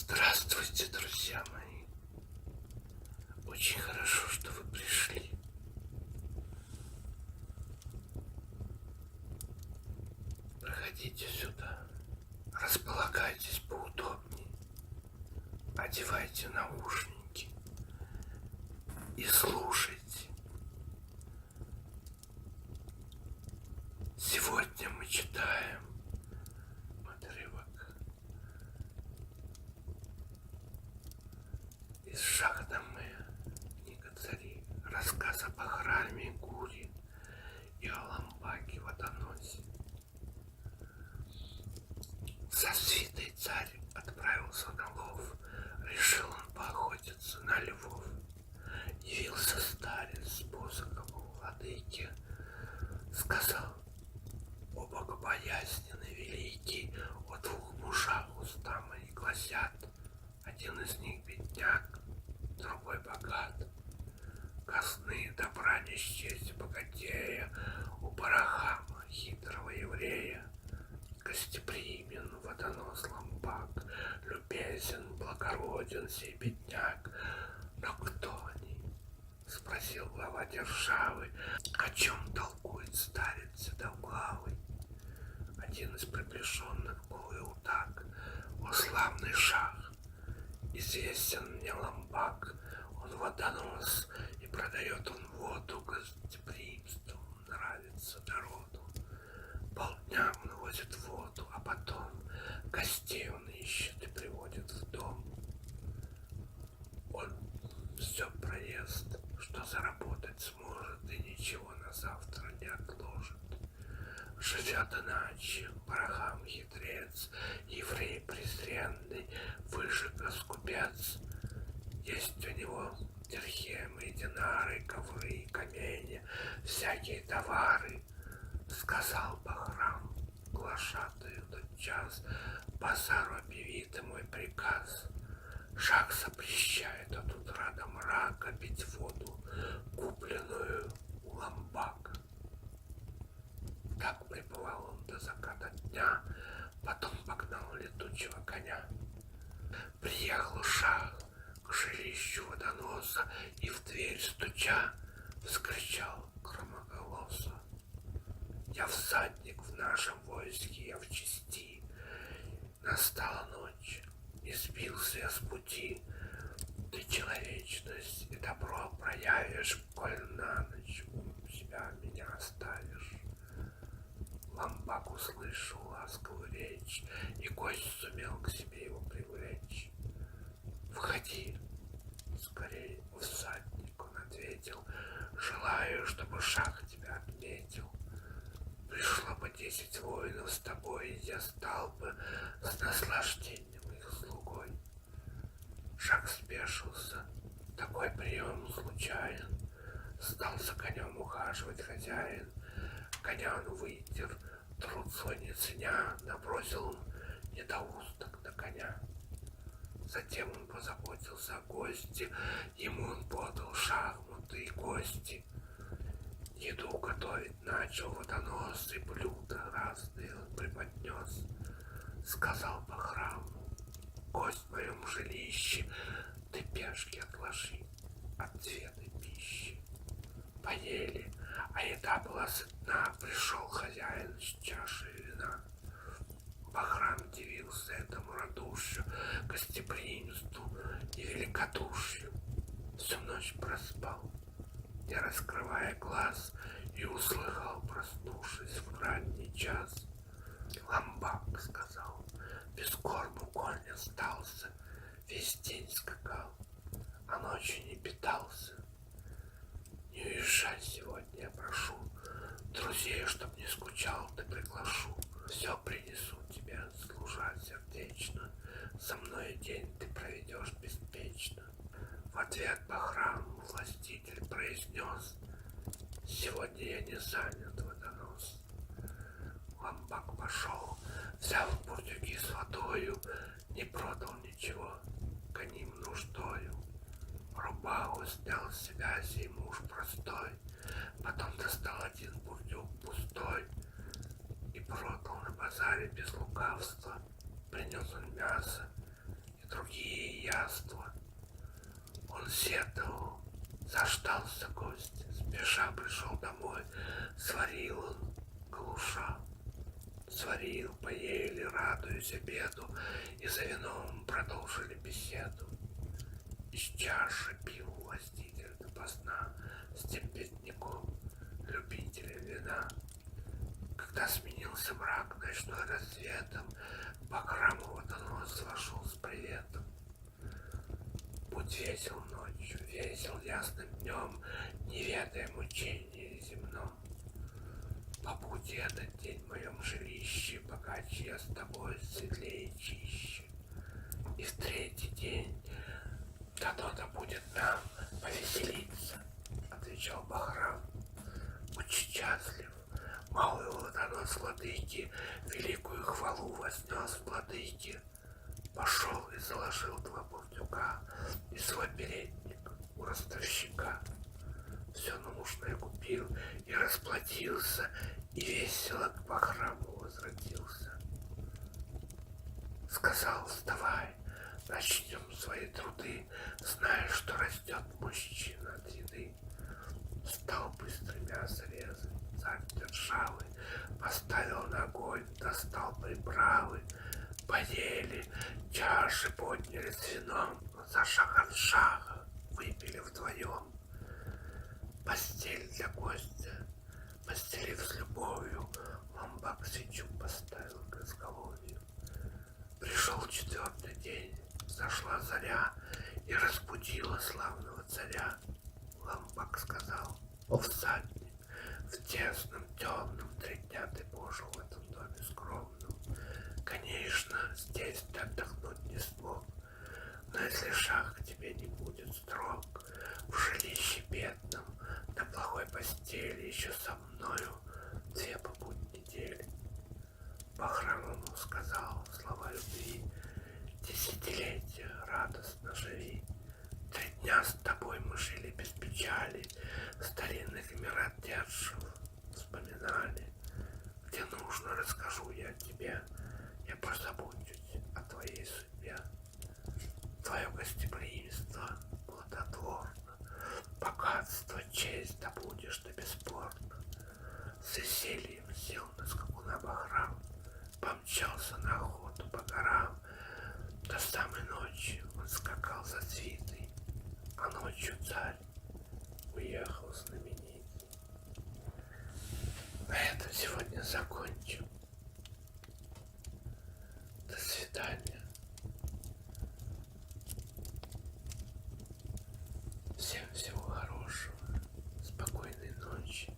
Здравствуйте, друзья мои. Очень хорошо, что вы пришли. Проходите сюда. Располагайтесь поудобнее. Одевайте наушники и слушайте. Сегодня мы читаем отрывок из Шахдамме, книга царей, рассказ о Бахраме, Гуре и о Ламбаке Водоносе. Со свитой царь отправился на лов. Решил он поохотиться на львов. Явился старец с посохом у владыки. Сказал: о богобоязненный великий, о двух мужах уста мои гласят. Один из них бедняк, другой богат. Казны добра не счесть богатея, у Барахама, хитрого еврея. Гостеприимен водонос Ламбак, любезен, благороден сей бедняк. Но кто они? Спросил глава державы. О чем толкует старец седоглавый? Один из приближенных был Иудак. О славный шах, известен мне Ламбак. Он водонос, и продает он воду. Гостеприимству нравится народу. Полдня он возит воду, а потом гостей он ищет и приводит в дом. Он все проест, что заработать сможет, и ничего на завтра не отложит. Живет иначе Барахам хитрец, еврей презренный, выжига скупец. Есть у него дирхемы, динары, ковры, камни, всякие товары. Сказал Бахрам глашатаю тотчас: базару объявит мой приказ. Шах запрещает от утра до мрака пить воду, купленную у Ламбака. Так пребывал он до заката дня, потом погнал летучего коня. Приехал шах к жилищу водоноса и в дверь стуча вскричал громоголосо: я всадник в нашем войске, я в части. Настала ночь, не сбился я с пути. Ты человечность и добро проявишь, коль на ночь у себя меня оставишь. Ламбак услышал ласковую речь, и гость сумел к себе его привлечь. Входи скорей, всадник, он ответил, желаю, чтобы шах тебя отметил. Пришло бы 10 воинов с тобой, и я стал бы с наслаждением их слугой. Шах спешился, такой прием случайен. Стал за конем ухаживать хозяин. Коня он вытер, труд свой не ценя, набросил он недоусток на коня. Затем он позаботился о гости, ему он подал шахматы и кости. Еду готовить начал водонос, и блюда разные он преподнес. Сказал Бахраму: гость в моем жилище, ты пешки отложи, отведай пищи. Поели, а еда была сытна, пришел хозяин с чашей вина. Бахрам дивился этому радушию, гостеприимству и великодушию. Всю ночь проспал, не раскрывая глаз, и услыхал, проснувшись в ранний час. Ламбак сказал: без корму конь остался, весь день скакал, а ночью не питался. Не уезжай сегодня, я прошу, друзей, чтоб не скучал, ты приглашу. Все принесу тебе, служа сердечно, со мной день ты проведешь беспечно. В ответ Бахрам властитель произнес: сегодня я не занят, водонос. Ламбак пошел, взял бурдюки с водою, не продал ничего, гоним нуждою. Рубаху снял с себя сей муж простой, потом достал один бурдюк пустой и продал на базаре без лукавства. Принес он мясо и другие сетовал, заждался гость, спеша пришел домой, сварил он глуша. Сварил, поели, радуясь обеду, и за вином продолжили беседу. Из чаши пил властитель допоздна с тем бедняком, любителем вина. Когда сменился мрак ночной рассветом, по храму водонос вошел с приветом. Будь весел ночью, весел ясным днем, не ведая мучений земном. Побудь этот день в моем жилище, богаче я с тобой, светлее и чище. И в третий день дано будет нам повеселиться, отвечал Бахрам. Будь счастлив, малый водонос владыки, великую хвалу вознес владыки. Пошел и заложил два бурдюка и свой передник у ростовщика. Все нужное купил и расплатился, и весело к Бахраму возвратился. Сказал: вставай, начнем свои труды, зная, что растет мужчина от еды. Стал быстро мясо резать, царь державы, поставил на огонь, достал приправы. Поели, чаши подняли с вином, за шаг от шага выпили вдвоем. Постель для гостя, постелив с любовью, ламбак свечу поставил к изголовью. Пришел четвертый день, зашла заря и разбудила славного царя. Ламбак сказал: о всадник, в тесном, темном 3 дня ты пожил в этом доме скромном. Конечно, здесь ты отдохнуть не смог, но если шах к тебе не будет строг, в жилище бедном, на плохой постели, еще со мною 2 побудь недели. Бахрам ему сказал слова любви: десятилетия радостно живи. 3 дня с тобой мы жили без печали, старинных миротворцев вспоминали. Где нужно, расскажу я тебе, я позабочусь о твоей судьбе. Твое гостеприимство плодотворно, богатство, честь добудешь ты бесспорно. С весельем сел на скакуна Бахрам, помчался на охоту по горам. До самой ночи он скакал за свитой, а ночью царь уехал знаменитый. На этом сегодня закончим. До свидания. Всем всего хорошего, спокойной ночи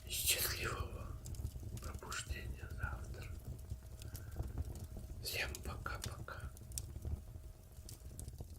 и счастливого пробуждения завтра. Всем пока-пока.